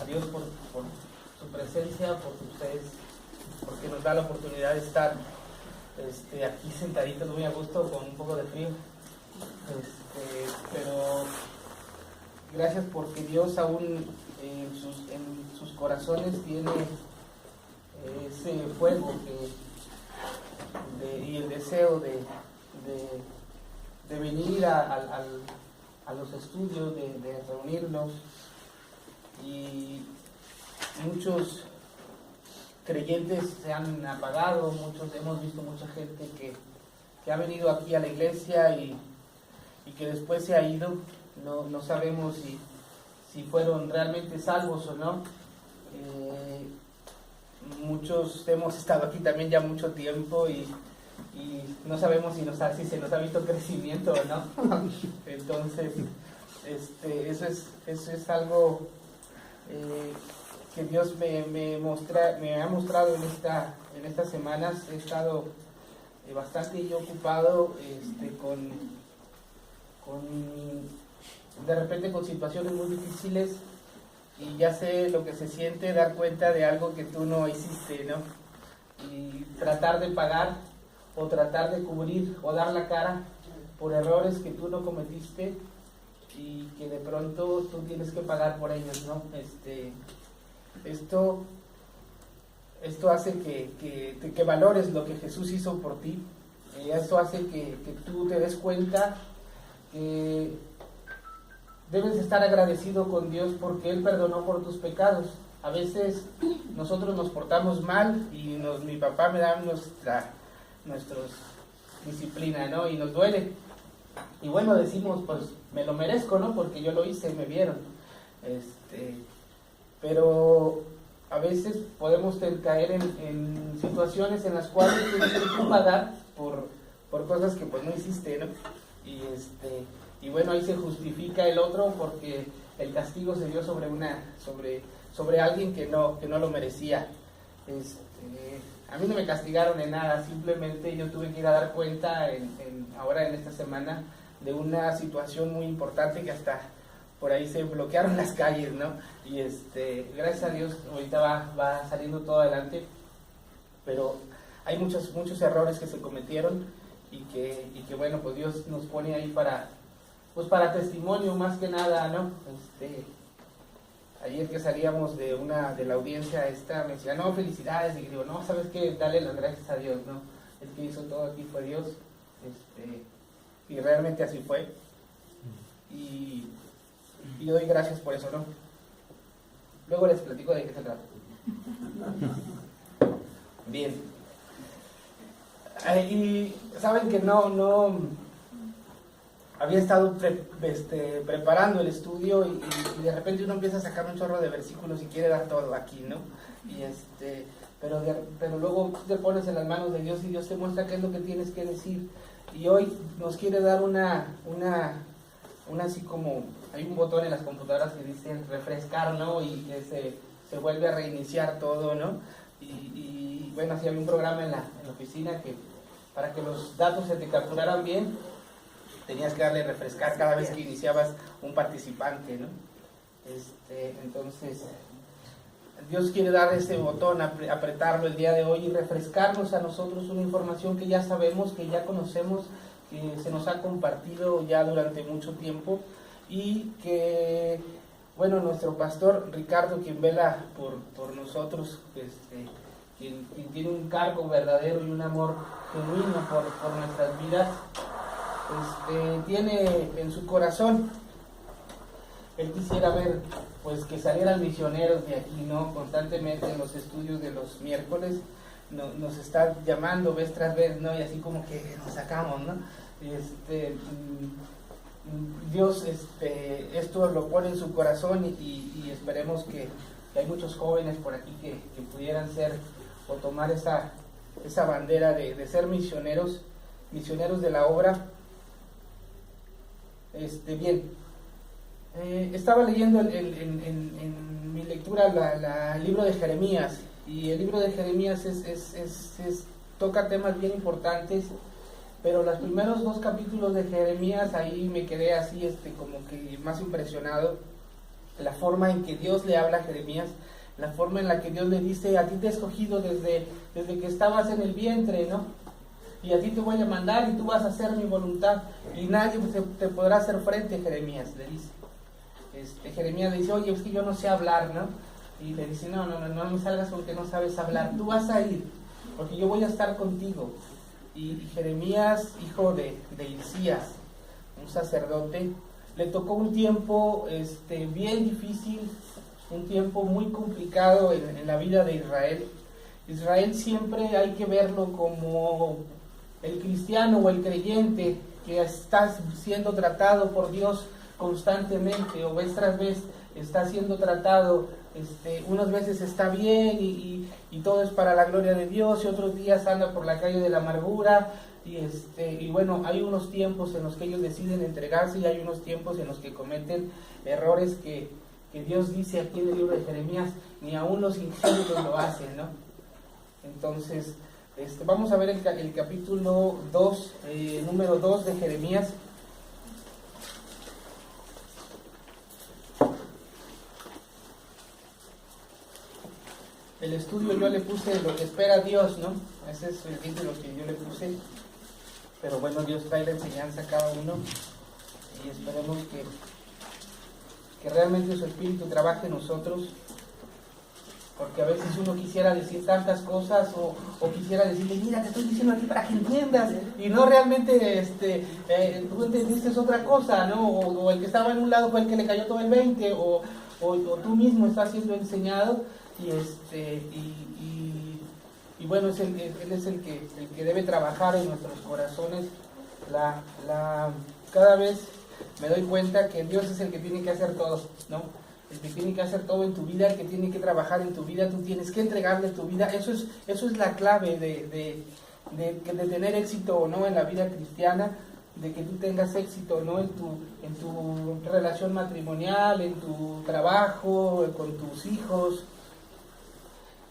a Dios por su presencia, porque ustedes, porque nos da la oportunidad de estar aquí sentaditos muy a gusto con un poco de frío. Pero gracias porque Dios aún en sus corazones tiene ese fuego y el deseo de venir a los estudios, de reunirnos. Y muchos creyentes se han apagado, hemos visto mucha gente que ha venido aquí a la iglesia y que después se ha ido. No sabemos si fueron realmente salvos o no. Muchos hemos estado aquí también ya mucho tiempo y no sabemos si se nos ha visto crecimiento o no. Entonces, eso es algo que Dios me ha mostrado en estas semanas. He estado bastante yo ocupado de repente con situaciones muy difíciles, y ya sé lo que se siente dar cuenta de algo que tú no hiciste, ¿no? Y tratar de pagar o tratar de cubrir o dar la cara por errores que tú no cometiste y que de pronto tú tienes que pagar por ellos, ¿no? Esto hace que valores lo que Jesús hizo por ti. Esto hace que tú te des cuenta que debes estar agradecido con Dios porque Él perdonó por tus pecados. A veces nosotros nos portamos mal y mi papá me da nuestra disciplina, ¿no? Y nos duele. Y bueno, decimos, pues me lo merezco, ¿no? Porque yo lo hice y me vieron. Pero a veces podemos caer en situaciones en las cuales tienes que pagar por cosas que pues no hiciste, ¿no? Y bueno, ahí se justifica el otro porque el castigo se dio sobre alguien que no lo merecía. A mí no me castigaron en nada, simplemente yo tuve que ir a dar cuenta ahora en esta semana de una situación muy importante que hasta por ahí se bloquearon las calles, ¿no? Y gracias a Dios ahorita va saliendo todo adelante, pero hay muchos errores que se cometieron y que bueno, pues Dios nos pone ahí para testimonio más que nada, ¿no? Ayer que salíamos de la audiencia me decía, no, felicidades, y digo, no, ¿sabes qué? Dale las gracias a Dios, ¿no? El que hizo todo aquí fue Dios, y realmente así fue, y doy gracias por eso, ¿no? Luego les platico de qué se trata. Bien. Y saben que no había estado preparando el estudio y de repente uno empieza a sacar un chorro de versículos y quiere dar todo aquí, ¿no? Pero luego te pones en las manos de Dios y Dios te muestra qué es lo que tienes que decir. Y hoy nos quiere dar una así como, hay un botón en las computadoras que dice refrescar, ¿no? Y que se vuelve a reiniciar todo, ¿no? Y bueno, así había un programa en la oficina que para que los datos se te capturaran bien, tenías que darle refrescar cada vez que iniciabas un participante, ¿no? Entonces, Dios quiere dar ese botón, apretarlo el día de hoy y refrescarnos a nosotros una información que ya sabemos, que ya conocemos, que se nos ha compartido ya durante mucho tiempo y que, bueno, nuestro pastor Ricardo, quien vela por nosotros, quien tiene un cargo verdadero y un amor genuino por nuestras vidas, tiene en su corazón, él quisiera ver pues que salieran misioneros de aquí, ¿no? Constantemente en los estudios de los miércoles nos está llamando vez tras vez, ¿no? Y así como que nos sacamos, ¿no? Dios esto lo pone en su corazón y esperemos que hay muchos jóvenes por aquí que pudieran ser o tomar esa bandera de ser misioneros de la obra. Bien, estaba leyendo en mi lectura el libro de Jeremías, y el libro de Jeremías toca temas bien importantes, pero los primeros 2 capítulos de Jeremías ahí me quedé así como que más impresionado, la forma en que Dios le habla a Jeremías, la forma en la que Dios le dice: a ti te he escogido desde que estabas en el vientre, ¿no? Y a ti te voy a mandar y tú vas a hacer mi voluntad y nadie te podrá hacer frente, Jeremías, le dice. Jeremías le dice: oye, es que yo no sé hablar, ¿no? Y le dice: no me salgas con que no sabes hablar, tú vas a ir, porque yo voy a estar contigo. Y Jeremías, hijo de Hilcías, un sacerdote, le tocó un tiempo bien difícil, un tiempo muy complicado en la vida de Israel. Israel siempre hay que verlo como el cristiano o el creyente que está siendo tratado por Dios constantemente, o vez tras vez está siendo tratado. Unas veces está bien y todo es para la gloria de Dios, y otros días anda por la calle de la amargura, y bueno, hay unos tiempos en los que ellos deciden entregarse, y hay unos tiempos en los que cometen errores que Dios dice aquí en el libro de Jeremías: ni aún los ingenuos lo hacen, ¿no? Entonces, vamos a ver el capítulo 2, número 2 de Jeremías. El estudio yo le puse lo que espera Dios, ¿no? Ese es el título que yo le puse. Pero bueno, Dios trae la enseñanza a cada uno y esperemos que realmente su Espíritu trabaje en nosotros, porque a veces uno quisiera decir tantas cosas o quisiera decirle: mira, te estoy diciendo aquí para que entiendas, y no realmente tú entendiste otra cosa, ¿no? O el que estaba en un lado fue el que le cayó todo el 20, o tú mismo estás siendo enseñado. Y bueno, Él es el que debe trabajar en nuestros corazones. Cada vez me doy cuenta que Dios es el que tiene que hacer todo, ¿no? El que tiene que hacer todo en tu vida, el que tiene que trabajar en tu vida. Tú tienes que entregarle tu vida. Eso es la clave de tener éxito o no en la vida cristiana, de que tú tengas éxito, ¿no? En tu relación matrimonial, en tu trabajo, con tus hijos.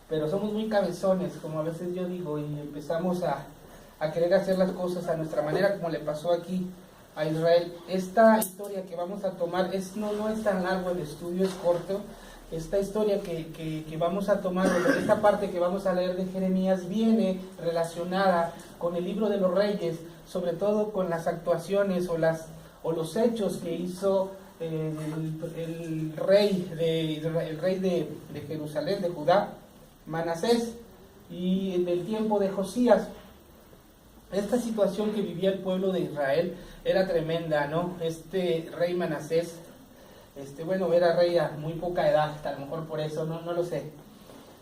Pero somos muy cabezones, como a veces yo digo, y empezamos a querer hacer las cosas a nuestra manera, como le pasó aquí a Israel. Esta historia que vamos a tomar no es tan largo el estudio, es corto. Esta historia que vamos a tomar, esta parte que vamos a leer de Jeremías, viene relacionada con el libro de los Reyes, sobre todo con las actuaciones o los hechos que hizo el rey de Jerusalén, de Judá, Manasés, y en el tiempo de Josías. Esta situación que vivía el pueblo de Israel era tremenda, ¿no? Rey Manasés, bueno, era rey a muy poca edad, a lo mejor por eso, no lo sé,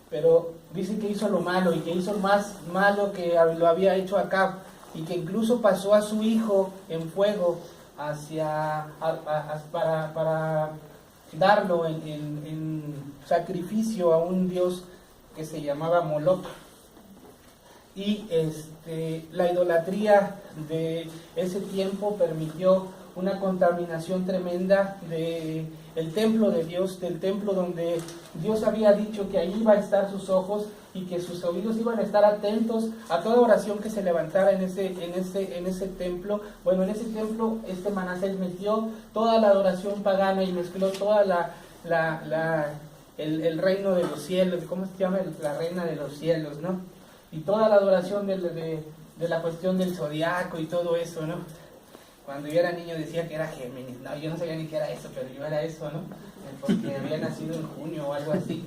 pero dicen que hizo lo malo, y que hizo más malo que lo había hecho Acab, y que incluso pasó a su hijo en fuego para darlo en sacrificio a un dios que se llamaba Moloch. Y la idolatría de ese tiempo permitió una contaminación tremenda del templo de Dios, del templo donde Dios había dicho que ahí iba a estar sus ojos y que sus oídos iban a estar atentos a toda oración que se levantara en ese templo. Bueno, en ese templo Manasés metió toda la adoración pagana y mezcló toda el reino de los cielos, ¿cómo se llama? La reina de los cielos, ¿no? Y toda la adoración de la cuestión del zodiaco y todo eso, ¿no? Cuando yo era niño decía que era Géminis. No, yo no sabía ni qué era eso, pero yo era eso, ¿no? Porque había nacido en junio o algo así.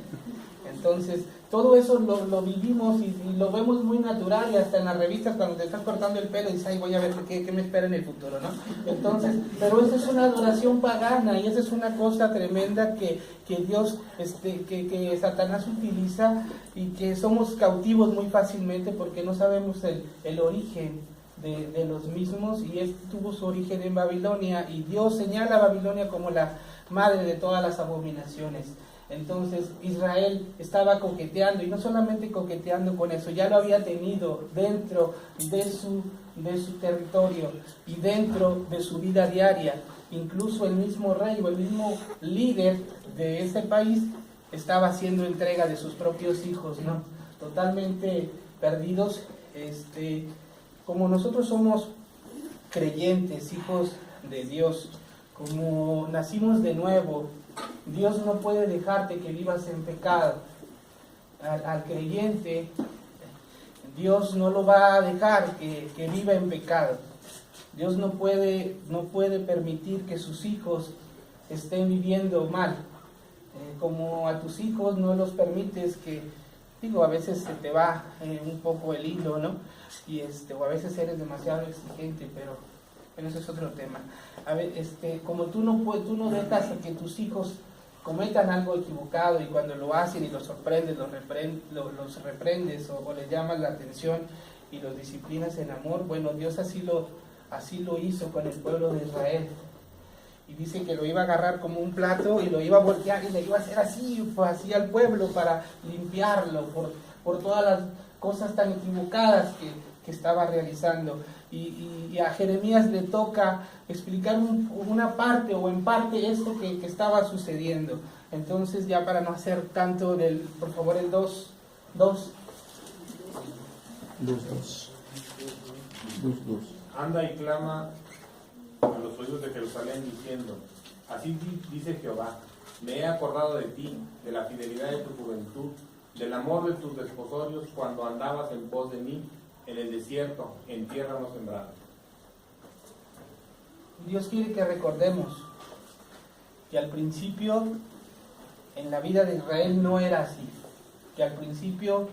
Entonces, todo eso lo vivimos y lo vemos muy natural, y hasta en las revistas cuando te están cortando el pelo dices: ay, voy a ver qué me espera en el futuro, ¿no? Entonces, pero esa es una adoración pagana, y esa es una cosa tremenda que Dios, que Satanás utiliza, y que somos cautivos muy fácilmente porque no sabemos el origen de los mismos, y tuvo su origen en Babilonia, y Dios señala a Babilonia como la madre de todas las abominaciones. Entonces Israel estaba coqueteando, y no solamente coqueteando con eso, ya lo había tenido dentro de su territorio y dentro de su vida diaria. Incluso el mismo rey o el mismo líder de ese país estaba haciendo entrega de sus propios hijos, ¿no? Totalmente perdidos. Como nosotros somos creyentes, hijos de Dios, como nacimos de nuevo, Dios no puede dejarte que vivas en pecado. Al creyente, Dios no lo va a dejar que viva en pecado. Dios no puede permitir que sus hijos estén viviendo mal. Como a tus hijos no los permites que, a veces se te va un poco el hilo, ¿no? O a veces eres demasiado exigente, pero ese es otro tema. Como tú no dejas que tus hijos cometan algo equivocado, y cuando lo hacen y los sorprendes, los reprendes o les llamas la atención y los disciplinas en amor, bueno, Dios así lo hizo con el pueblo de Israel. Y dice que lo iba a agarrar como un plato y lo iba a voltear y le iba a hacer así al pueblo para limpiarlo por todas las cosas tan equivocadas que estaba realizando. Y a Jeremías le toca explicar una parte o en parte esto que estaba sucediendo. Entonces, ya para no hacer tanto por favor, el 2. Anda y clama a los oídos de Jerusalén diciendo: así dice Jehová, me he acordado de ti, de la fidelidad de tu juventud, del amor de tus desposorios cuando andabas en pos de mí en el desierto, en tierra no sembrada. Dios quiere que recordemos que al principio en la vida de Israel no era así, que al principio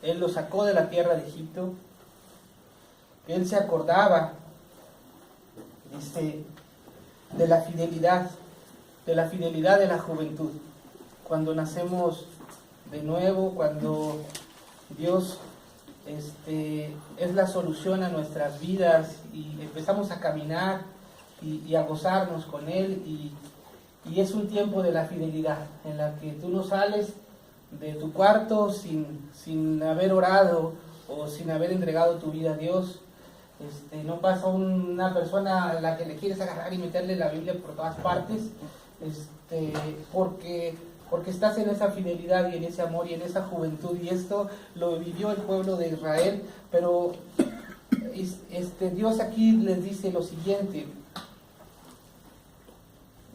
Él lo sacó de la tierra de Egipto, que Él se acordaba, dice, de la fidelidad de la juventud. Cuando nacemos de nuevo, cuando Dios es la solución a nuestras vidas y empezamos a caminar y a gozarnos con Él, y es un tiempo de la fidelidad en la que tú no sales de tu cuarto sin haber orado o sin haber entregado tu vida a Dios. No pasa una persona a la que le quieres agarrar y meterle la Biblia por todas partes, porque estás en esa fidelidad y en ese amor y en esa juventud, y esto lo vivió el pueblo de Israel. Pero Dios aquí les dice lo siguiente,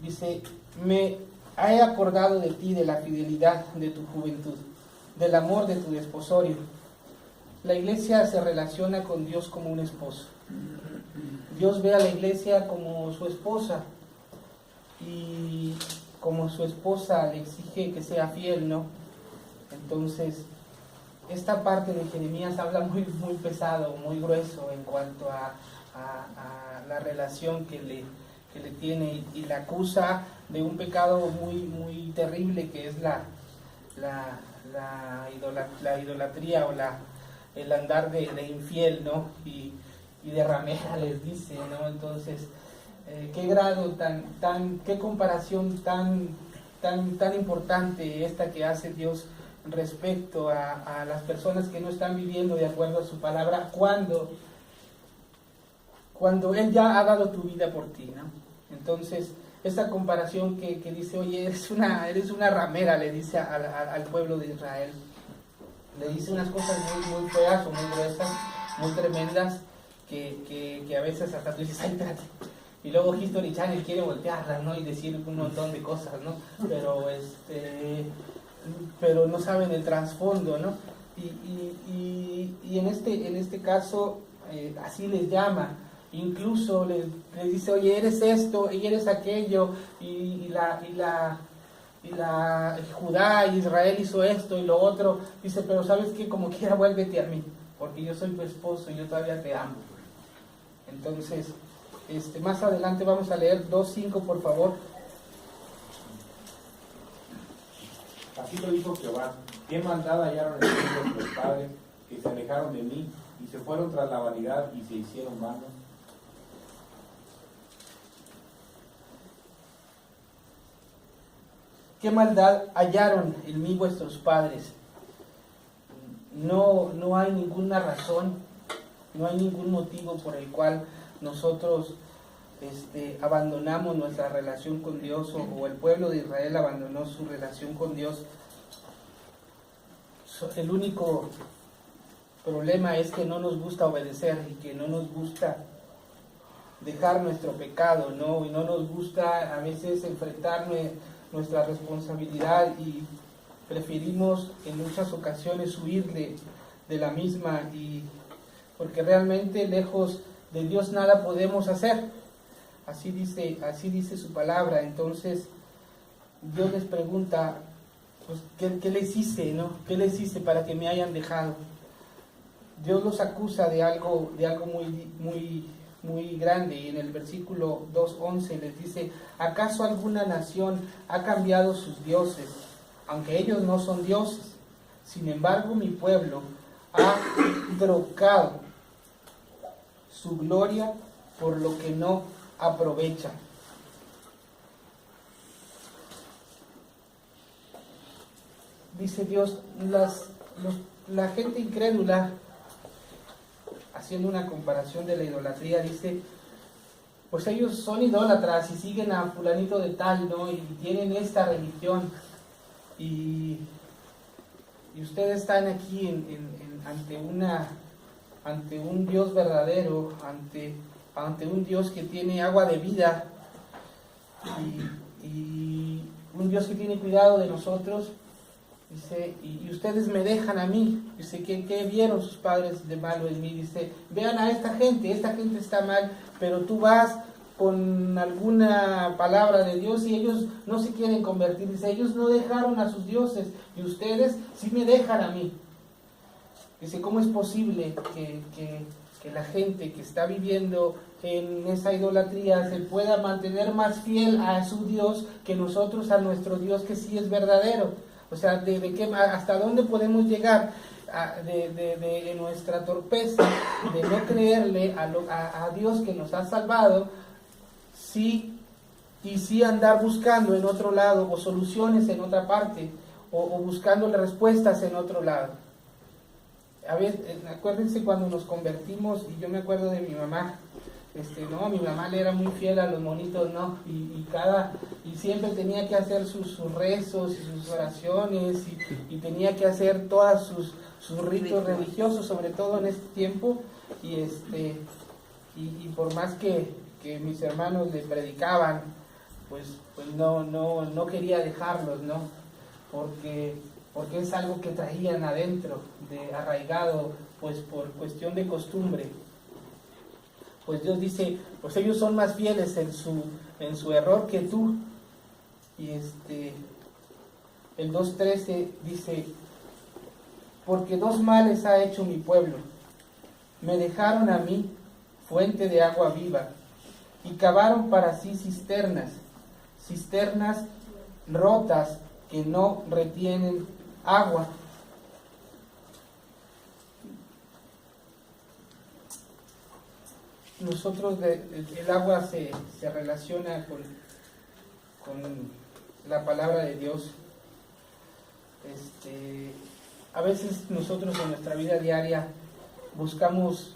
dice: me he acordado de ti, de la fidelidad de tu juventud, del amor de tu desposorio. La iglesia se relaciona con Dios como un esposo. Dios ve a la iglesia como su esposa, y como su esposa le exige que sea fiel, ¿no? Entonces, esta parte de Jeremías habla muy, muy pesado, muy grueso en cuanto a la relación que le tiene, y la acusa de un pecado muy, muy terrible, que es la idolatría o el andar de infiel, ¿no? Y de ramera les dice, ¿no? Entonces, qué grado qué comparación tan importante esta que hace Dios respecto a las personas que no están viviendo de acuerdo a su palabra, cuando Él ya ha dado tu vida por ti, ¿no? Entonces, esta comparación que dice: oye, eres una ramera, le dice al pueblo de Israel. Le dice unas cosas muy, muy feas o muy gruesas, muy tremendas, que a veces hasta tú dices: ay, espérate. Y luego History Channel quiere voltearla, ¿no? Y decir un montón de cosas, ¿no? Pero no saben el trasfondo, ¿no? Y en este caso, así les llama. Incluso les dice: oye, eres esto y eres aquello, y Judá y Israel hizo esto y lo otro. Dice: pero ¿sabes qué? Como quiera, vuélvete a mí, porque yo soy tu esposo y yo todavía te amo. Entonces, más adelante vamos a leer 2:5, por favor. Así lo dijo Jehová: qué maldad hallaron en mí nuestros padres, que se alejaron de mí y se fueron tras la vanidad y se hicieron vanos. ¿Qué maldad hallaron en mí vuestros padres? No hay ninguna razón, no hay ningún motivo por el cual nosotros abandonamos nuestra relación con Dios, o el pueblo de Israel abandonó su relación con Dios. El único problema es que no nos gusta obedecer, y que no nos gusta dejar nuestro pecado, ¿no? Y no nos gusta a veces enfrentarnos nuestra responsabilidad y preferimos en muchas ocasiones huir de la misma, y porque realmente lejos de Dios nada podemos hacer. Así dice su palabra. Entonces Dios les pregunta, pues, ¿qué les hice, no? ¿Qué les hice para que me hayan dejado? Dios los acusa de algo muy grande, y en el versículo 2:11 les dice: ¿acaso alguna nación ha cambiado sus dioses, aunque ellos no son dioses? Sin embargo, mi pueblo ha trocado su gloria por lo que no aprovecha. Dice Dios, la gente incrédula, haciendo una comparación de la idolatría, dice, pues ellos son idólatras y siguen a fulanito de tal, ¿no? Y tienen esta religión, y ustedes están aquí ante un Dios verdadero, ante un Dios que tiene agua de vida, y un Dios que tiene cuidado de nosotros. Dice, y ustedes me dejan a mí. Dice, ¿qué vieron sus padres de malo en mí? Dice, vean a esta gente está mal, pero tú vas con alguna palabra de Dios y ellos no se quieren convertir. Dice, ellos no dejaron a sus dioses y ustedes sí me dejan a mí. Dice, ¿cómo es posible que la gente que está viviendo en esa idolatría se pueda mantener más fiel a su Dios que nosotros a nuestro Dios, que sí es verdadero? O sea, ¿hasta dónde podemos llegar de nuestra torpeza, de no creerle a Dios que nos ha salvado, sí andar buscando en otro lado, o soluciones en otra parte, o buscando respuestas en otro lado? A ver, acuérdense cuando nos convertimos, y yo me acuerdo de mi mamá. Mi mamá le era muy fiel a los monitos, ¿no? Y siempre tenía que hacer sus rezos y sus oraciones, y tenía que hacer todos sus ritos religiosos, sobre todo en este tiempo, y por más que mis hermanos le predicaban, pues no quería dejarlos, ¿no? Porque es algo que traían adentro, arraigado, pues por cuestión de costumbre. Pues Dios dice, pues ellos son más fieles en su error que tú. Y el 2:13 dice, porque dos males ha hecho mi pueblo. Me dejaron a mí, fuente de agua viva, y cavaron para sí cisternas rotas que no retienen agua. Nosotros, el agua se relaciona con la palabra de Dios. A veces nosotros en nuestra vida diaria buscamos,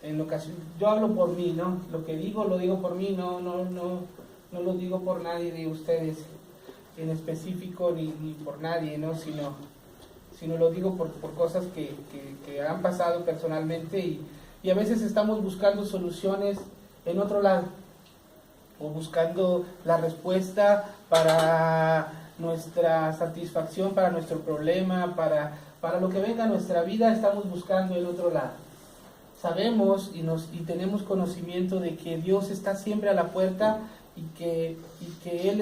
en ocasión, yo hablo por mí, ¿no? Lo que digo, lo digo por mí, no lo digo por nadie de ustedes en específico, ni por nadie, ¿no? Sino lo digo por cosas que han pasado personalmente, y a veces estamos buscando soluciones en otro lado, o buscando la respuesta para nuestra satisfacción, para nuestro problema, para lo que venga a nuestra vida, estamos buscando en otro lado. Sabemos y tenemos conocimiento de que Dios está siempre a la puerta, y que Él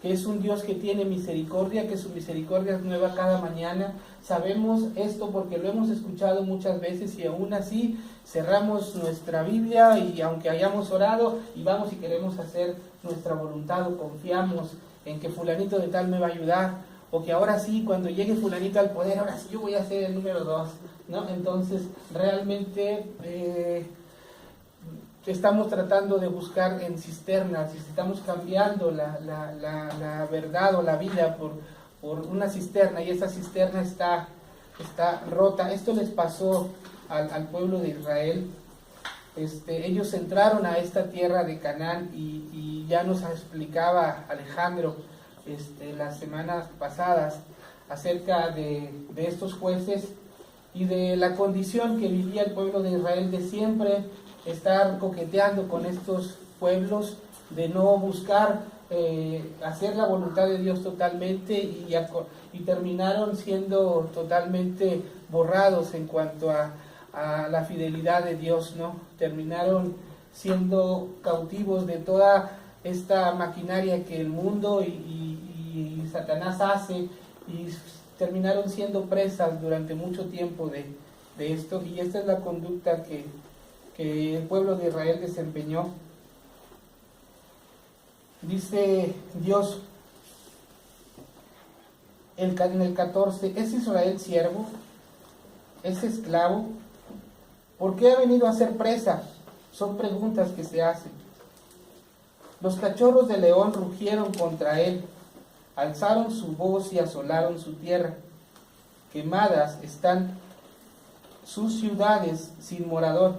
que es un Dios que tiene misericordia, que su misericordia es nueva cada mañana. Sabemos esto porque lo hemos escuchado muchas veces, y aún así cerramos nuestra Biblia, y aunque hayamos orado, y vamos y queremos hacer nuestra voluntad, o confiamos en que fulanito de tal me va a ayudar, o que ahora sí, cuando llegue fulanito al poder, ahora sí yo voy a ser el número 2, ¿no? Entonces, realmente estamos tratando de buscar en cisternas, y estamos cambiando la verdad o la vida por una cisterna, y esa cisterna está rota. Esto les pasó al pueblo de Israel. Ellos entraron a esta tierra de Canaán, y ya nos explicaba Alejandro las semanas pasadas acerca de estos jueces y de la condición que vivía el pueblo de Israel, de siempre estar coqueteando con estos pueblos, de no buscar hacer la voluntad de Dios totalmente y terminaron siendo totalmente borrados en cuanto a la fidelidad de Dios, ¿no? Terminaron siendo cautivos de toda esta maquinaria que el mundo y Satanás hace, y terminaron siendo presas durante mucho tiempo de esto, y esta es la conducta que el pueblo de Israel desempeñó. Dice Dios en el 14, ¿es Israel siervo? ¿Es esclavo? ¿Por qué ha venido a ser presa? Son preguntas que se hacen. Los cachorros de león rugieron contra él, alzaron su voz y asolaron su tierra. Quemadas están sus ciudades sin morador.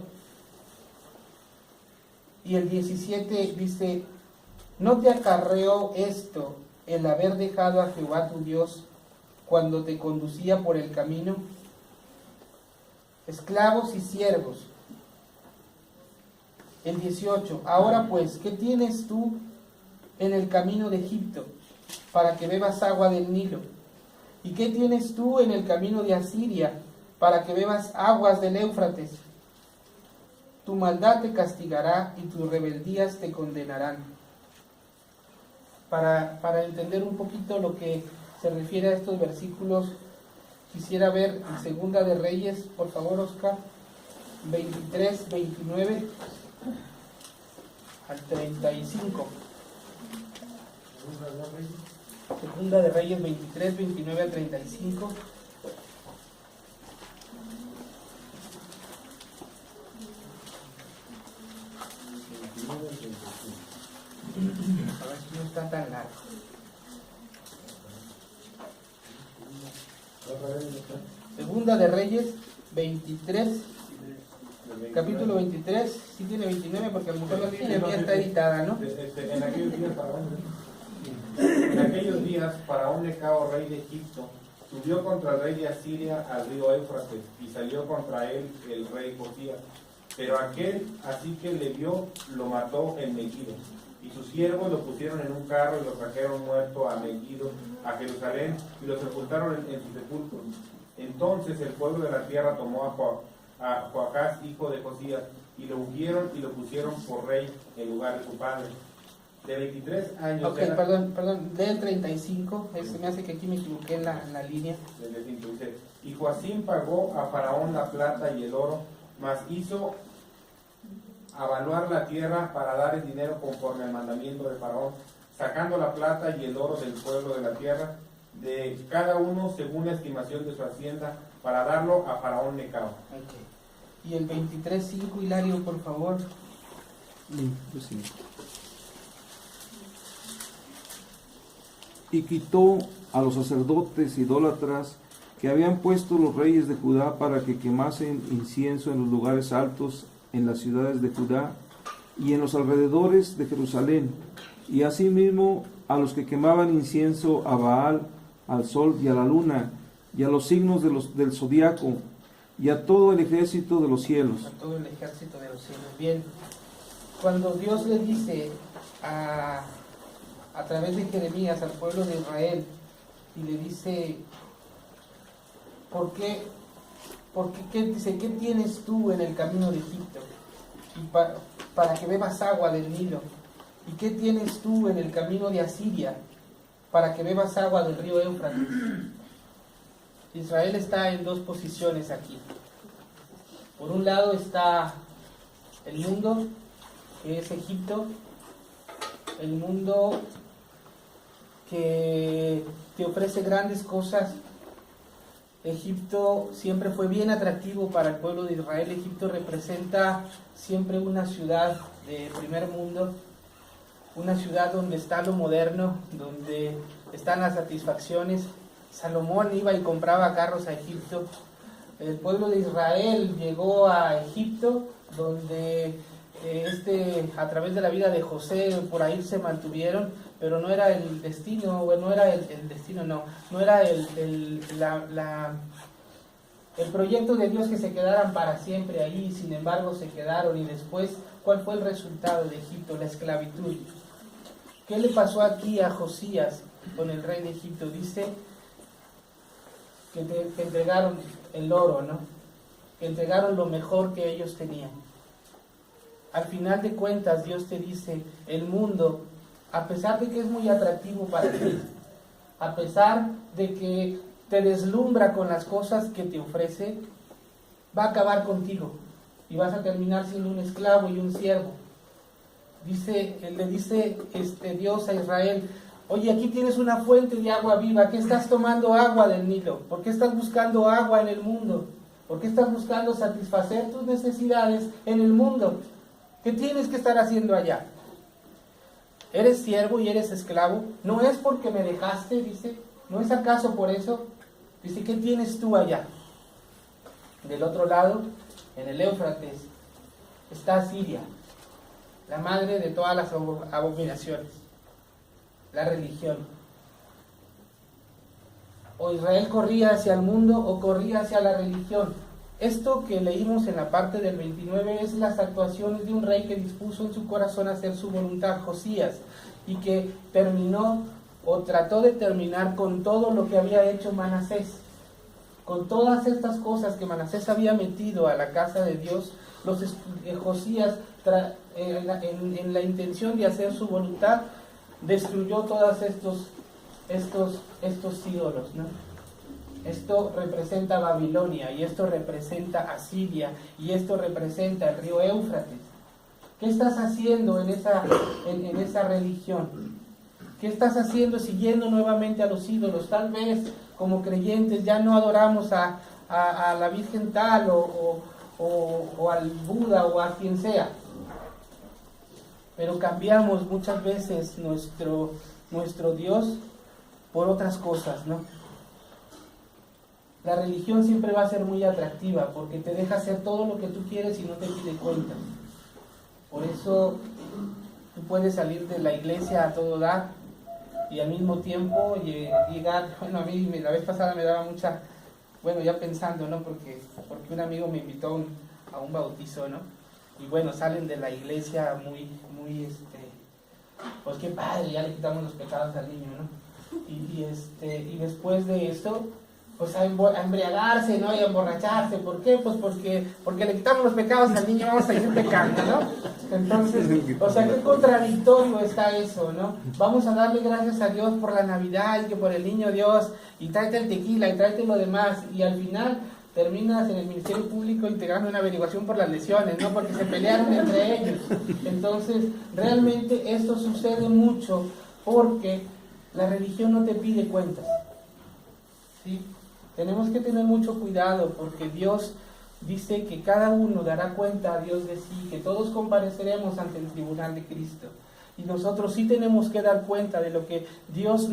Y el 17 dice, ¿no te acarreó esto el haber dejado a Jehová tu Dios cuando te conducía por el camino? Esclavos y siervos. El 18, ahora pues, ¿qué tienes tú en el camino de Egipto para que bebas agua del Nilo? ¿Y qué tienes tú en el camino de Asiria para que bebas aguas del Éufrates? Tu maldad te castigará y tus rebeldías te condenarán. Para entender un poquito lo que se refiere a estos versículos, quisiera ver en Segunda de Reyes, por favor, Oscar, 23, 29 al 35. Segunda de Reyes 23, 29 al 35. A ver si no está tan largo. Segunda de Reyes 23, capítulo 23, sí tiene 29 porque a lo mejor la Biblia mía está editada, ¿no? En aquellos días, Faraón Necao, rey de Egipto, subió contra el rey de Asiria al río Éufrates, y salió contra él el rey Josías. Pero aquel, así que le vio, lo mató en Megiddo. Y sus siervos lo pusieron en un carro y lo trajeron muerto a Megiddo, a Jerusalén, y lo sepultaron en su sepulcro. Entonces el pueblo de la tierra tomó a Joacás, hijo de Josías, y lo ungieron y lo pusieron por rey en lugar de su padre. De 23 años. Ok, perdón, del 35, se me hace que aquí me equivoqué en la línea. Dice, y Joacim pagó a Faraón la plata y el oro, mas hizo avaluar la tierra para dar el dinero conforme al mandamiento de Faraón, sacando la plata y el oro del pueblo de la tierra, de cada uno según la estimación de su hacienda, para darlo a Faraón Necao. Okay. Y el 23.5, Hilario, por favor. Sí. Y quitó a los sacerdotes idólatras que habían puesto los reyes de Judá para que quemasen incienso en los lugares altos en las ciudades de Judá y en los alrededores de Jerusalén, y asimismo a los que quemaban incienso a Baal, al sol y a la luna, y a los signos del zodiaco, y a todo el ejército de los cielos. A todo el ejército de los cielos. Bien, cuando Dios le dice a través de Jeremías al pueblo de Israel, y le dice, ¿por qué dice, ¿qué tienes tú en el camino de Egipto? Y para que bebas agua del Nilo. ¿Y qué tienes tú en el camino de Asiria? Para que bebas agua del río Éufrates. Israel está en dos posiciones aquí. Por un lado está el mundo, que es Egipto, el mundo que te ofrece grandes cosas. Egipto siempre fue bien atractivo para el pueblo de Israel. Egipto representa siempre una ciudad de primer mundo, una ciudad donde está lo moderno, donde están las satisfacciones. Salomón iba y compraba carros a Egipto. El pueblo de Israel llegó a Egipto, donde a través de la vida de José, por ahí se mantuvieron, pero no era el destino, no era el proyecto de Dios que se quedaran para siempre ahí. Sin embargo se quedaron, y después, ¿cuál fue el resultado de Egipto? La esclavitud. ¿Qué le pasó aquí a Josías con el rey de Egipto? Dice que entregaron el oro, ¿no? Que entregaron lo mejor que ellos tenían. Al final de cuentas, Dios te dice, el mundo, a pesar de que es muy atractivo para ti, a pesar de que te deslumbra con las cosas que te ofrece, va a acabar contigo y vas a terminar siendo un esclavo y un siervo. Le dice Dios a Israel, oye, aquí tienes una fuente de agua viva, ¿qué estás tomando agua del Nilo? ¿Por qué estás buscando agua en el mundo? ¿Por qué estás buscando satisfacer tus necesidades en el mundo? ¿Qué tienes que estar haciendo allá? ¿Eres siervo y eres esclavo? ¿No es porque me dejaste? Dice, ¿no es acaso por eso? Dice, ¿qué tienes tú allá? Del otro lado, en el Éufrates, está Asiria, la madre de todas las abominaciones, la religión. O Israel corría hacia el mundo o corría hacia la religión. Esto que leímos en la parte del 29 es las actuaciones de un rey que dispuso en su corazón hacer su voluntad, Josías, y que terminó o trató de terminar con todo lo que había hecho Manasés. Con todas estas cosas que Manasés había metido a la casa de Dios, Josías, en la intención de hacer su voluntad, destruyó todos estos ídolos, ¿no? Esto representa Babilonia, y esto representa Asiria, y esto representa el río Éufrates. ¿Qué estás haciendo en esa religión? ¿Qué estás haciendo siguiendo nuevamente a los ídolos? Tal vez como creyentes ya no adoramos a la Virgen tal o al Buda o a quien sea, pero cambiamos muchas veces nuestro Dios por otras cosas, ¿no? La religión siempre va a ser muy atractiva porque te deja hacer todo lo que tú quieres y no te pide cuentas. Por eso tú puedes salir de la iglesia a todo dar y al mismo tiempo llegar. Bueno, a mí la vez pasada me daba mucha, bueno, ya pensando, ¿no? Porque un amigo me invitó a un bautizo, ¿no? Y bueno, salen de la iglesia muy, pues qué padre, ya le quitamos los pecados al niño, ¿no? Y después de esto, pues a embriagarse, ¿no? Y a emborracharse. ¿Por qué? Pues porque le quitamos los pecados al niño, vamos a seguir pecando, ¿no? Entonces, o sea, qué contradictorio está eso, ¿no? Vamos a darle gracias a Dios por la Navidad y que por el niño Dios, y tráete el tequila y tráete lo demás, y al final terminas en el Ministerio Público integrando una averiguación por las lesiones, ¿no? Porque se pelearon entre ellos. Entonces, realmente esto sucede mucho porque la religión no te pide cuentas, ¿sí? Tenemos que tener mucho cuidado porque Dios dice que cada uno dará cuenta a Dios de sí, que todos compareceremos ante el tribunal de Cristo. Y nosotros sí tenemos que dar cuenta de lo que Dios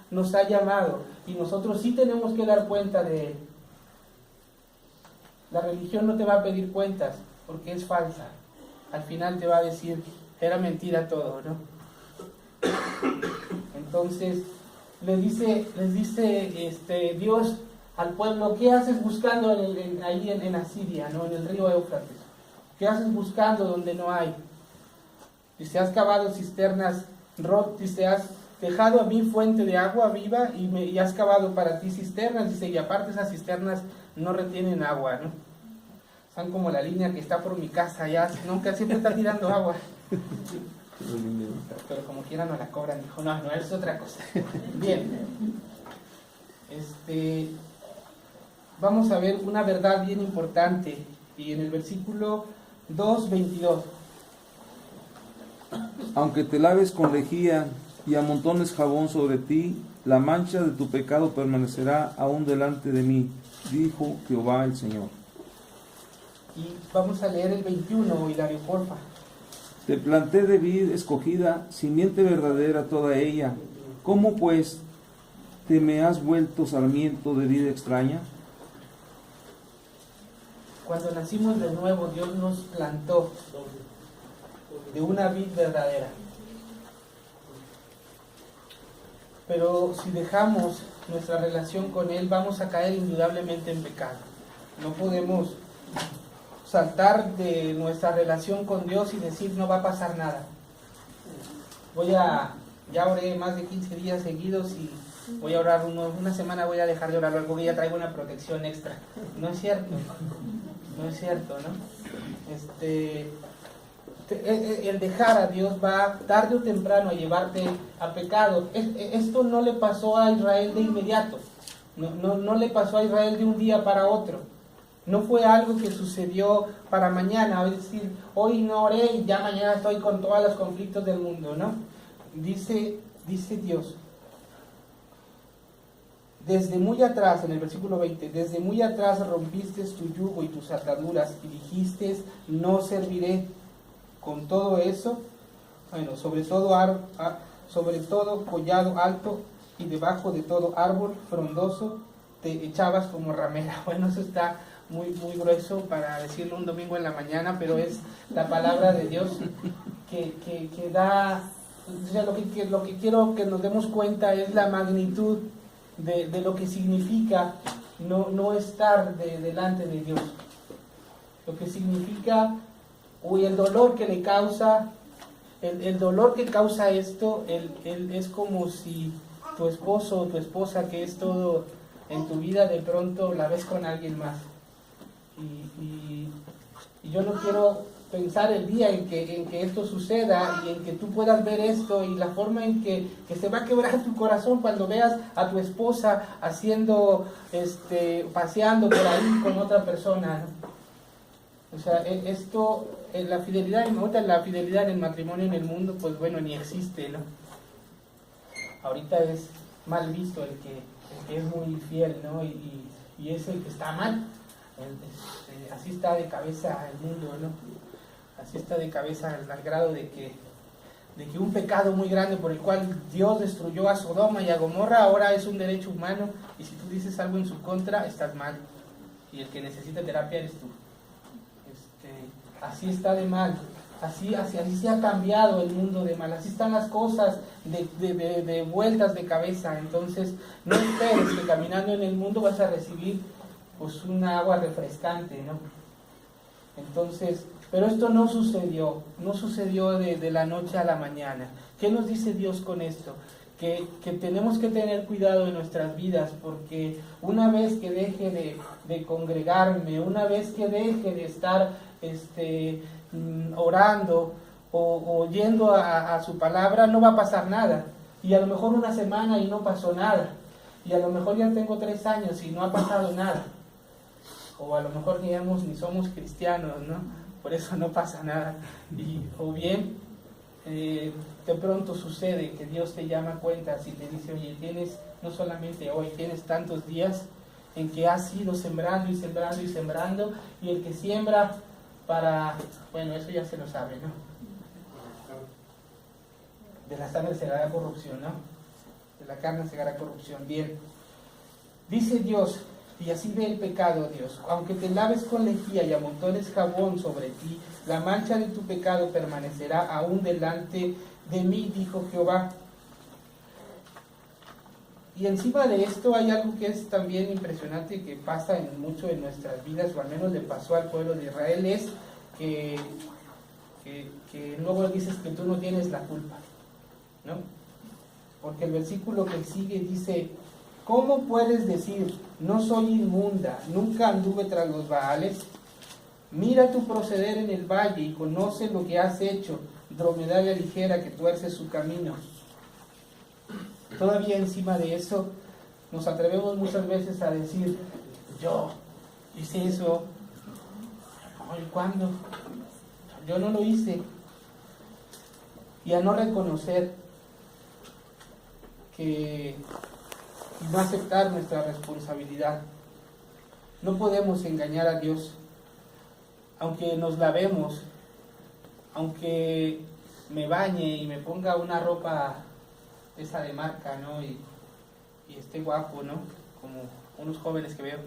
nos ha llamado, y nosotros sí tenemos que dar cuenta de Él. La religión no te va a pedir cuentas porque es falsa. Al final te va a decir, era mentira todo, ¿no? Entonces, les dice Dios al pueblo, ¿qué haces buscando ahí en Asiria, ¿no? En el río Éufrates? ¿Qué haces buscando donde no hay? Dice, has cavado cisternas, dice, has dejado a mí fuente de agua viva y has cavado para ti cisternas, dice, y aparte esas cisternas no retienen agua, ¿no? Son como la línea que está por mi casa, ya nunca siempre está tirando agua. Pero como quiera no la cobran, dijo, no, es otra cosa. Bien. Vamos a ver una verdad bien importante, y en el versículo 2:22. Aunque te laves con lejía y amontones jabón sobre ti, la mancha de tu pecado permanecerá aún delante de mí, dijo Jehová el Señor. Y vamos a leer el 21, Hilario, porfa. Te planté de vid escogida, simiente verdadera toda ella. ¿Cómo pues te me has vuelto sarmiento de vid extraña? Cuando nacimos de nuevo, Dios nos plantó de una vid verdadera. Pero si dejamos nuestra relación con Él, vamos a caer indudablemente en pecado. No podemos saltar de nuestra relación con Dios y decir no va a pasar nada. Voy a Ya oré más de 15 días seguidos y voy a orar una semana, voy a dejar de orar porque ya traigo una protección extra. No es cierto, no es cierto, ¿no? El dejar a Dios va tarde o temprano a llevarte a pecado. Esto no le pasó a Israel de inmediato, no le pasó a Israel de un día para otro. No fue algo que sucedió para mañana, es decir, hoy no oré y ya mañana estoy con todos los conflictos del mundo, ¿no? Dice Dios, desde muy atrás, en el versículo 20, desde muy atrás rompiste tu yugo y tus ataduras y dijiste, no serviré. Con todo eso, bueno, sobre todo collado alto y debajo de todo árbol frondoso te echabas como ramera. Bueno, eso está muy, muy grueso para decirlo un domingo en la mañana, pero es la palabra de Dios que da, o sea, lo que quiero que nos demos cuenta es la magnitud de lo que significa no estar delante de Dios. Lo que significa, y el dolor que le causa, el dolor que causa esto, es como si tu esposo o tu esposa, que es todo en tu vida, de pronto la ves con alguien más. Y yo no quiero pensar el día en que esto suceda y en que tú puedas ver esto y la forma en que se va a quebrar tu corazón cuando veas a tu esposa paseando por ahí con otra persona, ¿no? O sea, la fidelidad en el matrimonio en el mundo, pues bueno, ni existe, ¿no? Ahorita es mal visto el que es muy fiel, ¿no? Y es el que está mal. Así está de cabeza el mundo, ¿no? Así está de cabeza al grado de que un pecado muy grande por el cual Dios destruyó a Sodoma y a Gomorra ahora es un derecho humano, y si tú dices algo en su contra, estás mal, y el que necesita terapia eres tú. Así está de mal, así se ha cambiado el mundo de mal, así están las cosas de vueltas de cabeza. Entonces no esperes que caminando en el mundo vas a recibir pues un agua refrescante, ¿no? Entonces, pero esto no sucedió de la noche a la mañana. ¿Qué nos dice Dios con esto? Que tenemos que tener cuidado en nuestras vidas, porque una vez que deje de congregarme, una vez que deje de estar orando o yendo a su palabra, no va a pasar nada. Y a lo mejor una semana y no pasó nada. Y a lo mejor ya tengo 3 años y no ha pasado nada. O a lo mejor ni somos cristianos, ¿no? Por eso no pasa nada. O bien, de pronto sucede que Dios te llama a cuentas y te dice, oye, tienes, no solamente hoy, tienes tantos días en que has ido sembrando y sembrando y sembrando, y el que siembra bueno, eso ya se lo sabe, ¿no? De la sangre se hará corrupción, ¿no? De la carne se hará corrupción. Bien, dice Dios, y así ve el pecado, Dios, aunque te laves con lejía y amontones jabón sobre ti, la mancha de tu pecado permanecerá aún delante de mí, dijo Jehová. Y encima de esto hay algo que es también impresionante, que pasa mucho en nuestras vidas, o al menos le pasó al pueblo de Israel, es que luego dices que tú no tienes la culpa, ¿no? Porque el versículo que sigue dice, ¿cómo puedes decir, no soy inmunda, nunca anduve tras los Baales? Mira tu proceder en el valle y conoce lo que has hecho, dromedaria ligera que tuerce su camino. Todavía encima de eso nos atrevemos muchas veces a decir, yo hice eso. Ay, ¿cuándo? Yo no lo hice. Y a no reconocer y no aceptar nuestra responsabilidad. No podemos engañar a Dios. Aunque nos lavemos, aunque me bañe y me ponga una ropa esa de marca, ¿no? Y esté guapo, ¿no? Como unos jóvenes que veo.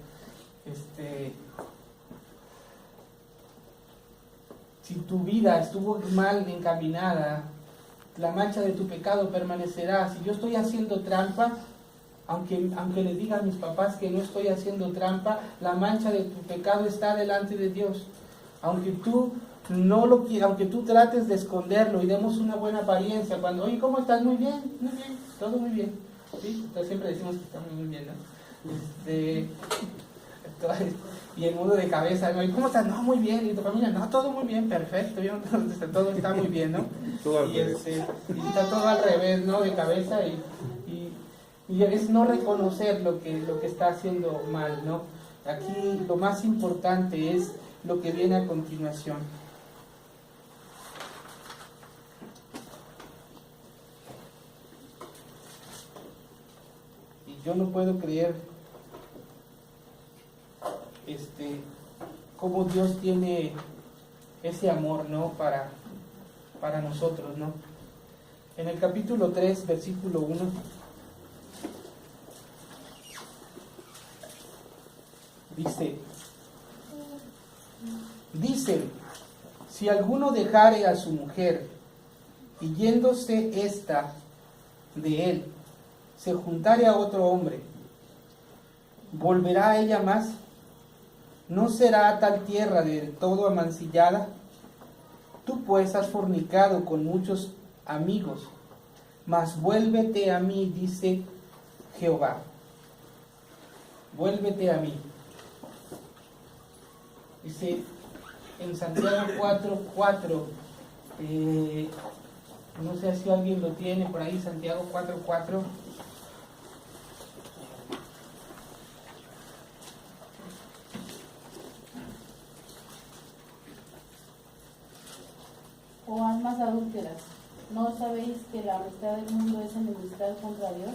Si tu vida estuvo mal encaminada, la mancha de tu pecado permanecerá. Si yo estoy haciendo trampa, aunque les diga a mis papás que no estoy haciendo trampa, la mancha de tu pecado está delante de Dios. Aunque tú no lo quiere, aunque tú trates de esconderlo y demos una buena apariencia, cuando, oye, ¿cómo estás? Muy bien, todo muy bien. ¿Sí? Entonces siempre decimos que estamos muy bien, ¿no? Y el mundo de cabeza, ¿no? ¿Y cómo estás? No, muy bien. Y tu familia, no, todo muy bien, perfecto. Todo está muy bien, ¿no? Y está todo al revés, ¿no? De cabeza y es no reconocer lo que está haciendo mal, ¿no? Aquí lo más importante es lo que viene a continuación. Y yo no puedo creer cómo Dios tiene ese amor, ¿no? Para nosotros, ¿no? En el capítulo 3, versículo 1, dice, si alguno dejare a su mujer y yéndose ésta de él, se juntare a otro hombre, ¿volverá a ella más? ¿No será tal tierra del todo amancillada? Tú pues has fornicado con muchos amigos, mas vuélvete a mí, dice Jehová. Vuélvete a mí. Dice en Santiago 4:4, no sé si alguien lo tiene por ahí, Santiago 4:4. Oh almas adúlteras, ¿no sabéis que la amistad del mundo es enemistad contra Dios?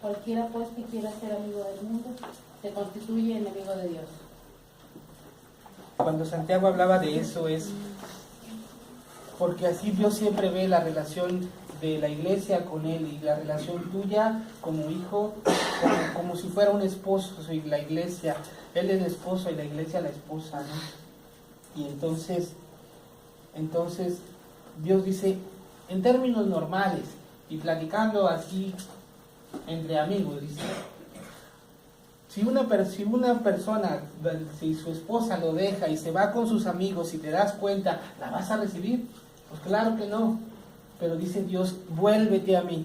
Cualquiera pues que quiera ser amigo del mundo, se constituye enemigo de Dios. Cuando Santiago hablaba de eso es porque así Dios siempre ve la relación de la iglesia con Él y la relación tuya como hijo, como si fuera un esposo y la iglesia, Él es el esposo y la iglesia la esposa, ¿no? Y entonces Dios dice, en términos normales y platicando así entre amigos, dice, si una persona, si su esposa lo deja y se va con sus amigos y te das cuenta, ¿la vas a recibir? Pues claro que no. Pero dice Dios, vuélvete a mí.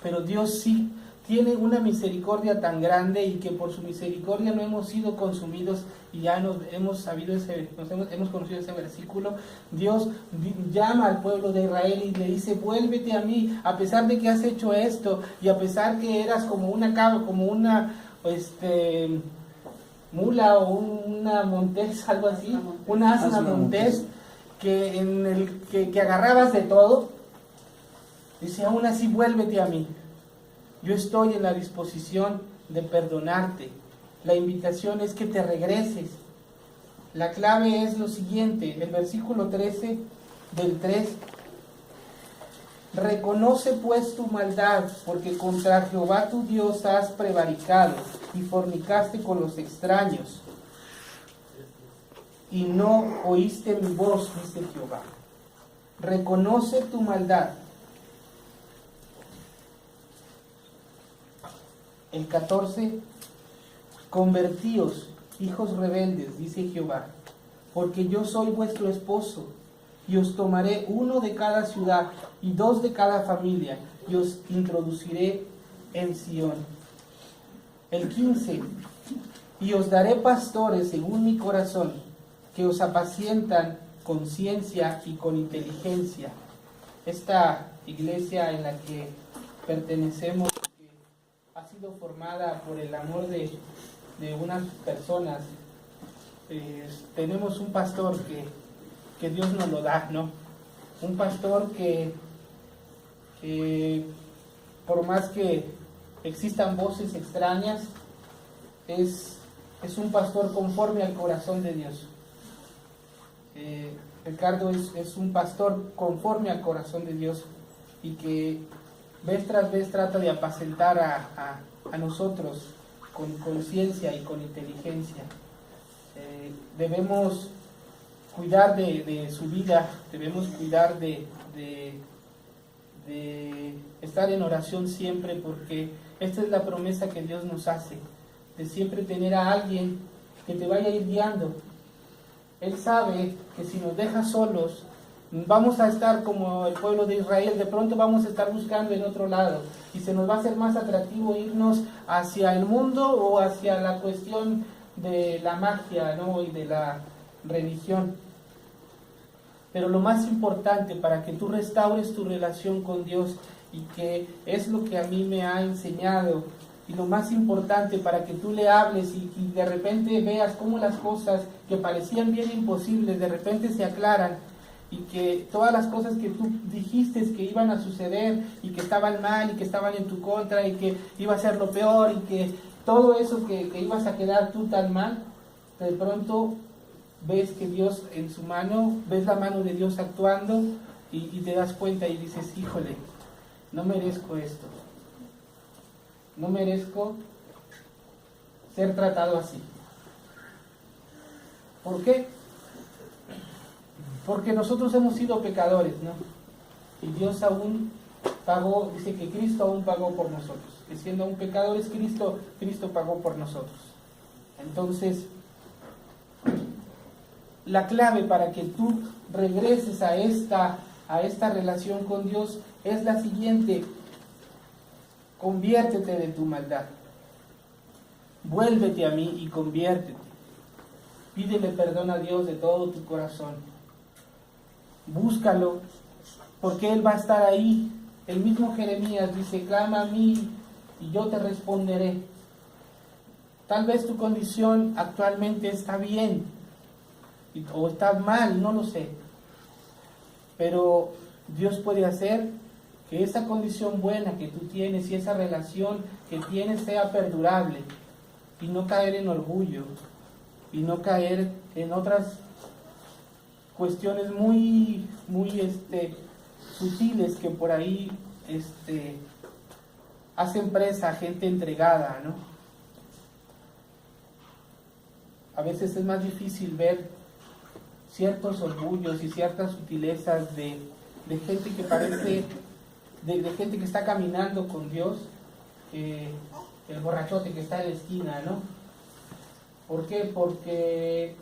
Pero Dios sí tiene una misericordia tan grande y que por su misericordia no hemos sido consumidos y ya hemos conocido ese versículo. Dios llama al pueblo de Israel y le dice, vuélvete a mí, a pesar de que has hecho esto y a pesar que eras como una cabra, como una mula o una montés, algo así, una asna montés, que agarrabas de todo. Dice, aún así vuélvete a mí. Yo estoy en la disposición de perdonarte. La invitación es que te regreses. La clave es lo siguiente, el versículo 13 del 3. Reconoce pues tu maldad, porque contra Jehová tu Dios has prevaricado y fornicaste con los extraños. Y no oíste mi voz, dice Jehová. Reconoce tu maldad. El 14, convertíos, hijos rebeldes, dice Jehová, porque yo soy vuestro esposo, y os tomaré uno de cada ciudad y dos de cada familia, y os introduciré en Sión. El 15, y os daré pastores según mi corazón, que os apacientan con ciencia y con inteligencia. Esta iglesia en la que pertenecemos ha sido formada por el amor de unas personas. Tenemos un pastor que Dios nos lo da, ¿no? Un pastor que por más que existan voces extrañas, es un pastor conforme al corazón de Dios. Ricardo es un pastor conforme al corazón de Dios y que vez tras vez trata de apacentar a nosotros con conciencia y con inteligencia. Debemos cuidar de su vida, debemos cuidar de estar en oración siempre, porque esta es la promesa que Dios nos hace, de siempre tener a alguien que te vaya a ir guiando, Él sabe que si nos deja solos, vamos a estar como el pueblo de Israel, de pronto vamos a estar buscando en otro lado y se nos va a hacer más atractivo irnos hacia el mundo o hacia la cuestión de la magia, ¿no? Y de la religión. Pero lo más importante para que tú restaures tu relación con Dios, y que es lo que a mí me ha enseñado, y lo más importante para que tú le hables y de repente veas cómo las cosas que parecían bien imposibles de repente se aclaran, y que todas las cosas que tú dijiste que iban a suceder y que estaban mal y que estaban en tu contra y que iba a ser lo peor y que todo eso que ibas a quedar tú tan mal, de pronto ves que Dios en su mano, ves la mano de Dios actuando y te das cuenta y dices, híjole, no merezco esto, no merezco ser tratado así. ¿Por qué? Porque nosotros hemos sido pecadores, ¿no? Y Dios aún pagó, dice que Cristo aún pagó por nosotros, que siendo aún pecadores, Cristo pagó por nosotros. Entonces, la clave para que tú regreses a esta relación con Dios es la siguiente: conviértete de tu maldad, vuélvete a mí y conviértete, pídele perdón a Dios de todo tu corazón, búscalo, porque Él va a estar ahí. El mismo Jeremías dice, clama a mí y yo te responderé. Tal vez tu condición actualmente está bien o está mal, no lo sé, pero Dios puede hacer que esa condición buena que tú tienes y esa relación que tienes sea perdurable, y no caer en orgullo y no caer en otras cuestiones muy sutiles que por ahí hacen presa a gente entregada, ¿no? A veces es más difícil ver ciertos orgullos y ciertas sutilezas de gente que parece, de gente que está caminando con Dios, el borrachote que está en la esquina, ¿no? ¿Por qué? Porque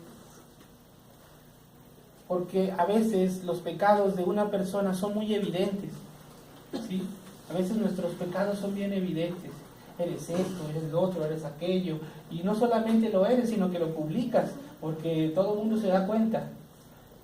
a veces los pecados de una persona son muy evidentes, ¿sí? A veces nuestros pecados son bien evidentes. Eres esto, eres lo otro, eres aquello. Y no solamente lo eres, sino que lo publicas, porque todo el mundo se da cuenta.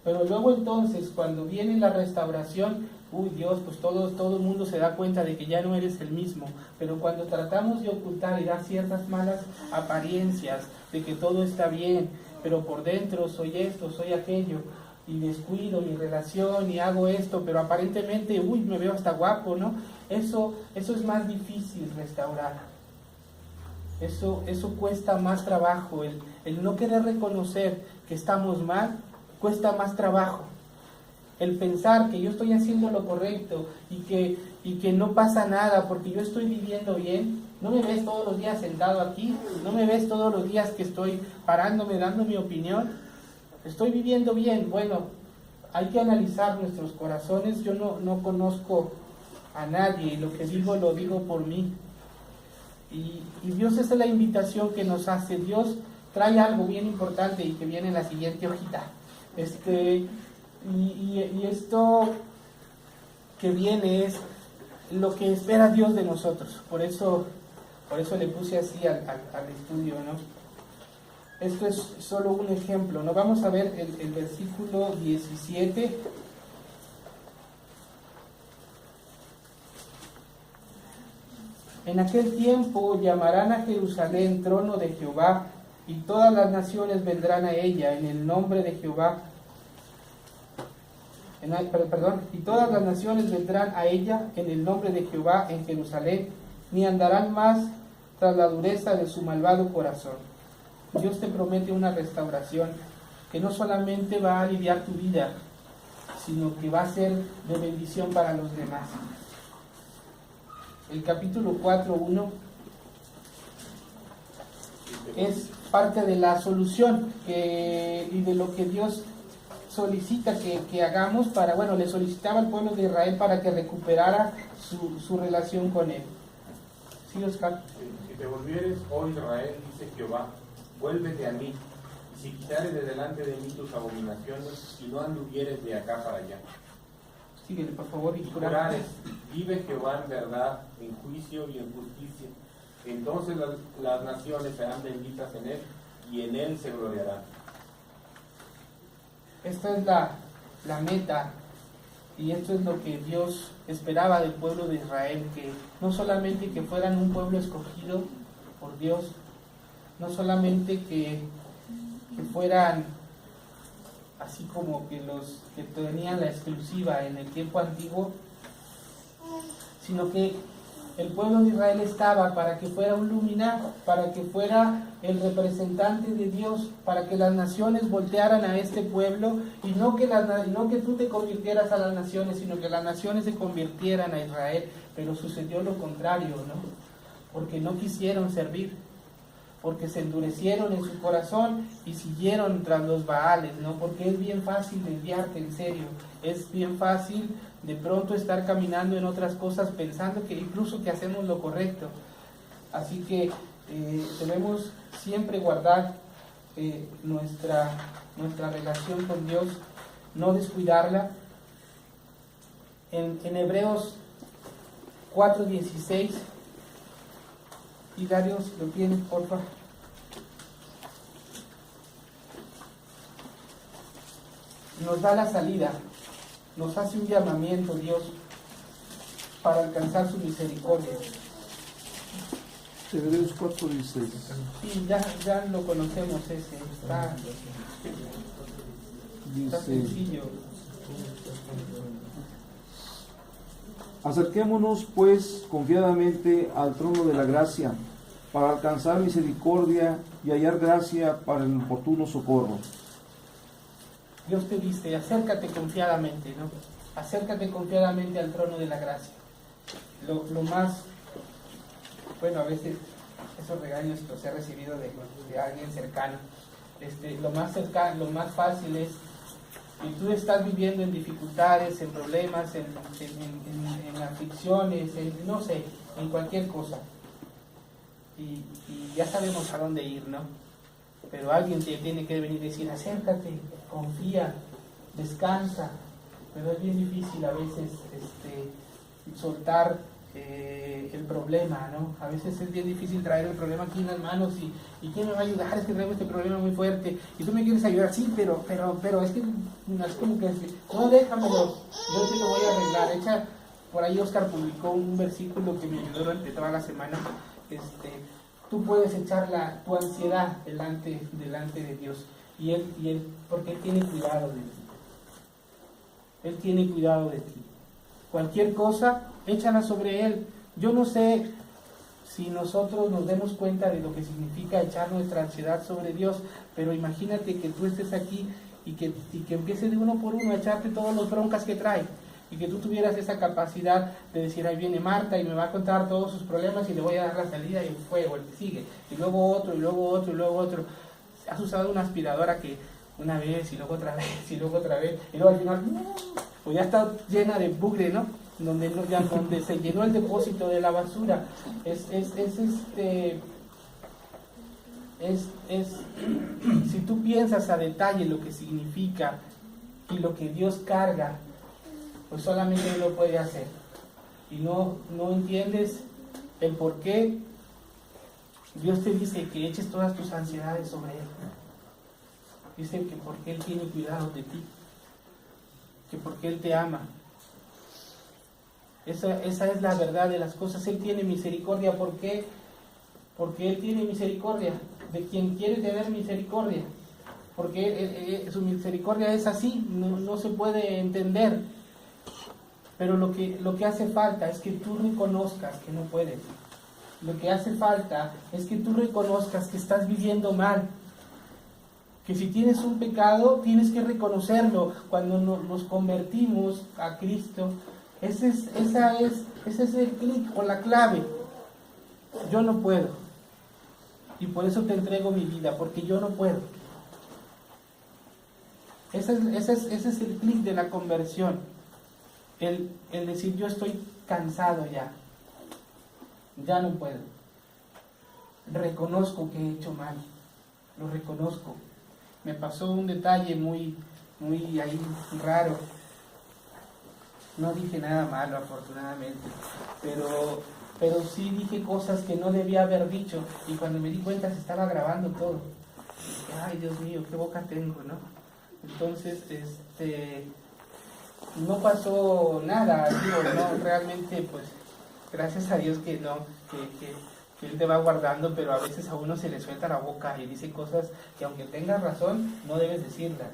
Pero luego entonces, cuando viene la restauración, uy Dios, pues todo el mundo se da cuenta de que ya no eres el mismo. Pero cuando tratamos de ocultar y dar ciertas malas apariencias de que todo está bien, pero por dentro soy esto, soy aquello, y descuido mi relación y hago esto, pero aparentemente, uy, me veo hasta guapo, ¿no? Eso es más difícil restaurar. Eso cuesta más trabajo. El no querer reconocer que estamos mal, cuesta más trabajo. El pensar que yo estoy haciendo lo correcto y que no pasa nada porque yo estoy viviendo bien. No me ves todos los días sentado aquí, no me ves todos los días que estoy parándome, dando mi opinión. Estoy viviendo bien. Bueno, hay que analizar nuestros corazones. Yo no conozco a nadie, lo que digo lo digo por mí. Y Dios, esa es la invitación que nos hace. Dios trae algo bien importante y que viene en la siguiente hojita. Y esto que viene es lo que espera Dios de nosotros. Por eso le puse así al estudio, ¿no? Esto es solo un ejemplo, ¿no? Vamos a ver el versículo 17. En aquel tiempo llamarán a Jerusalén trono de Jehová, y todas las naciones vendrán a ella en el nombre de Jehová. Y todas las naciones vendrán a ella en el nombre de Jehová en Jerusalén, ni andarán más tras la dureza de su malvado corazón. Dios te promete una restauración que no solamente va a aliviar tu vida, sino que va a ser de bendición para los demás. El capítulo 4:1 es parte de la solución y de lo que Dios solicita que hagamos le solicitaba al pueblo de Israel para que recuperara su relación con Él. ¿Sí, Oscar? Si te volvieres, oh Israel, dice Jehová, vuélvete a mí, y si quitares de delante de mí tus abominaciones, y no anduvieres de acá para allá. Síguele, por favor, Y y jurares, vive Jehová en verdad, en juicio y en justicia. Entonces las naciones serán benditas en él, y en él se gloriarán. Esta es la meta, y esto es lo que Dios esperaba del pueblo de Israel, que no solamente que fueran un pueblo escogido por Dios, no solamente que fueran así como que los que tenían la exclusiva en el tiempo antiguo, sino que el pueblo de Israel estaba para que fuera un luminar, para que fuera el representante de Dios, para que las naciones voltearan a este pueblo, y no que tú te convirtieras a las naciones, sino que las naciones se convirtieran a Israel. Pero sucedió lo contrario, ¿no? Porque no quisieron servir, porque se endurecieron en su corazón y siguieron tras los Baales, ¿no? Porque es bien fácil desviarte, en serio, es bien fácil de pronto estar caminando en otras cosas pensando que incluso que hacemos lo correcto. Así que debemos siempre guardar nuestra relación con Dios, no descuidarla. En Hebreos 4:16, y Darius, lo tienes, por favor. Nos da la salida, nos hace un llamamiento Dios para alcanzar su misericordia. Hebreos 4:16. Sí, ya lo conocemos ese, está Dice: sencillo. acerquémonos pues confiadamente al trono de la gracia, para alcanzar misericordia y hallar gracia para el oportuno socorro. Dios te dice, acércate confiadamente, ¿no? Acércate confiadamente al trono de la gracia. Lo más, bueno, a veces esos regaños los he recibido de alguien cercano. Lo más fácil es, si tú estás viviendo en dificultades, en problemas, en aflicciones, no sé, en cualquier cosa, y ya sabemos a dónde ir, ¿no? Pero alguien te tiene que venir y decir, acércate, confía, descansa. Pero es bien difícil a veces soltar el problema, ¿no? A veces es bien difícil traer el problema aquí en las manos y ¿quién me va a ayudar? Es que traigo este problema muy fuerte y tú me quieres ayudar, sí, pero es que es como que no, déjamelo, yo te lo voy a arreglar. Por ahí Oscar publicó un versículo que me ayudó durante toda la semana. Tú puedes echar tu ansiedad delante de Dios, y él, porque Él tiene cuidado de ti. Él tiene cuidado de ti. Cualquier cosa, échala sobre Él. Yo no sé si nosotros nos demos cuenta de lo que significa echar nuestra ansiedad sobre Dios, pero imagínate que tú estés aquí y que empieces de uno por uno a echarte todas las broncas que trae, y que tú tuvieras esa capacidad de decir, ahí viene Marta y me va a contar todos sus problemas y le voy a dar la salida y el fuego, el que sigue, y luego otro, y luego otro, y luego otro. Has usado una aspiradora que una vez, y luego otra vez, y luego otra vez, y luego al final, pues ya está llena de bugre, ¿no? Donde se llenó el depósito de la basura. Si tú piensas a detalle lo que significa y lo que Dios carga, pues solamente Él lo puede hacer. Y no entiendes el por qué Dios te dice que eches todas tus ansiedades sobre Él. Dice que porque Él tiene cuidado de ti, que porque Él te ama. Esa es la verdad de las cosas. Él tiene misericordia. ¿Por qué? Porque Él tiene misericordia de quien quiere tener misericordia. Porque su misericordia es así, no se puede entender. Pero lo que hace falta es que tú reconozcas que no puedes. Lo que hace falta es que tú reconozcas que estás viviendo mal. Que si tienes un pecado, tienes que reconocerlo. Cuando nos convertimos a Cristo, ese es el clic o la clave. Yo no puedo. Y por eso te entrego mi vida, porque yo no puedo. Ese es el clic de la conversión. El decir, yo estoy cansado ya no puedo. Reconozco que he hecho mal, lo reconozco. me pasó un detalle muy ahí raro. No dije nada malo, afortunadamente, pero sí dije cosas que no debía haber dicho, y cuando me di cuenta se estaba grabando todo. Y dije, ay, Dios mío, qué boca tengo, ¿no? Entonces, no pasó nada, digo, no, realmente, pues, gracias a Dios que no, que Él te va guardando, pero a veces a uno se le suelta la boca y dice cosas que aunque tengas razón, no debes decirlas.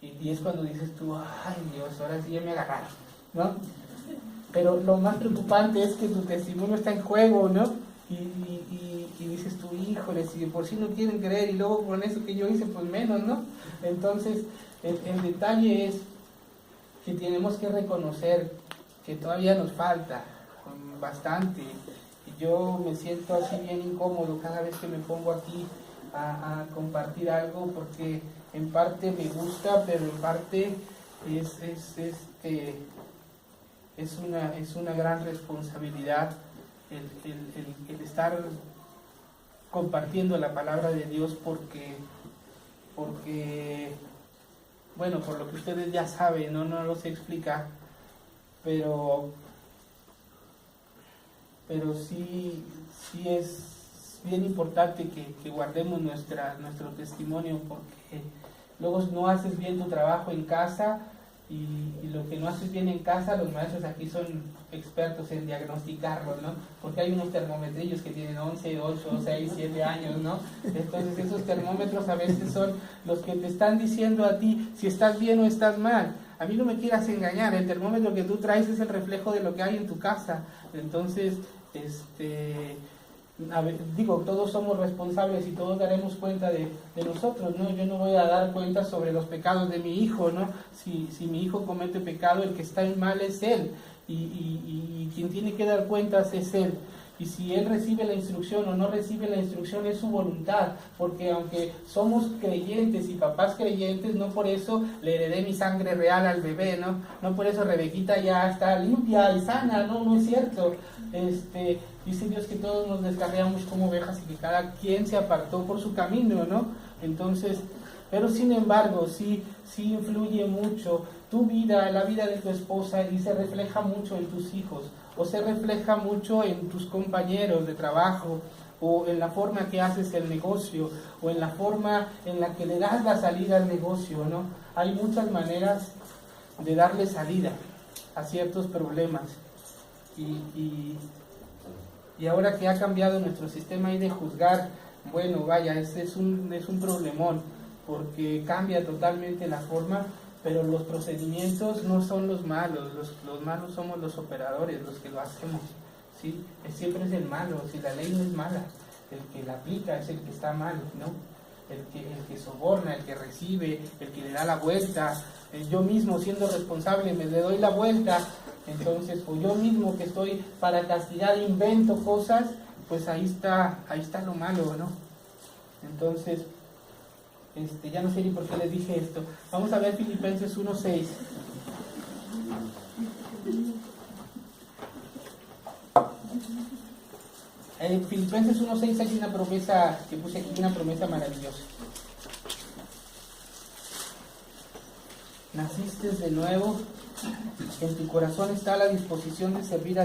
Y es cuando dices tú, ay Dios, ahora sí ya me agarraron, ¿no? Pero lo más preocupante es que tu testimonio está en juego, ¿no? Y dices tú, híjole, si por sí no quieren creer y luego con eso que yo hice, pues menos, ¿no? Entonces, el detalle es que tenemos que reconocer que todavía nos falta bastante. Yo me siento así bien incómodo cada vez que me pongo aquí a compartir algo, porque en parte me gusta, pero en parte es una gran responsabilidad el estar compartiendo la palabra de Dios, porque bueno, por lo que ustedes ya saben, no lo sé explicar, pero sí es bien importante que guardemos nuestro testimonio, porque luego no haces bien tu trabajo en casa, y lo que no haces bien en casa, los maestros aquí son expertos en diagnosticarlo, ¿no? Porque hay unos termometrillos que tienen 11, 8, 6, 7 años, ¿no? Entonces esos termómetros a veces son los que te están diciendo a ti si estás bien o estás mal. A mí no me quieras engañar, el termómetro que tú traes es el reflejo de lo que hay en tu casa. Entonces, todos somos responsables y todos daremos cuenta de nosotros, ¿no? Yo no voy a dar cuenta sobre los pecados de mi hijo, ¿no? Si mi hijo comete pecado, el que está en mal es él, y quien tiene que dar cuentas es él. Y si él recibe la instrucción o no recibe la instrucción es su voluntad, porque aunque somos creyentes y papás creyentes, no por eso le heredé mi sangre real al bebé, ¿no? No por eso Rebequita ya está limpia y sana, no es cierto. Dice Dios que todos nos descarriamos como ovejas y que cada quien se apartó por su camino, ¿no? Entonces, pero sin embargo, sí influye mucho tu vida, la vida de tu esposa, y se refleja mucho en tus hijos, o se refleja mucho en tus compañeros de trabajo, o en la forma que haces el negocio, o en la forma en la que le das la salida al negocio, ¿no? Hay muchas maneras de darle salida a ciertos problemas, y ahora que ha cambiado nuestro sistema ahí de juzgar, bueno, vaya, es un problemón, porque cambia totalmente la forma, pero los procedimientos no son los malos, los malos somos los operadores, los que lo hacemos, ¿sí? Siempre es el malo, si la ley no es mala, el que la aplica es el que está mal, ¿no? El que soborna, el que recibe, el que le da la vuelta. Yo mismo, siendo responsable, le doy la vuelta. Entonces, o yo mismo que estoy para castigar, invento cosas, pues ahí está lo malo, ¿no? Entonces, ya no sé ni por qué les dije esto. Vamos a ver Filipenses 1:6. En Filipenses 1:6 hay una promesa que puse aquí, una promesa maravillosa. Naciste de nuevo, en tu corazón está la disposición de servir a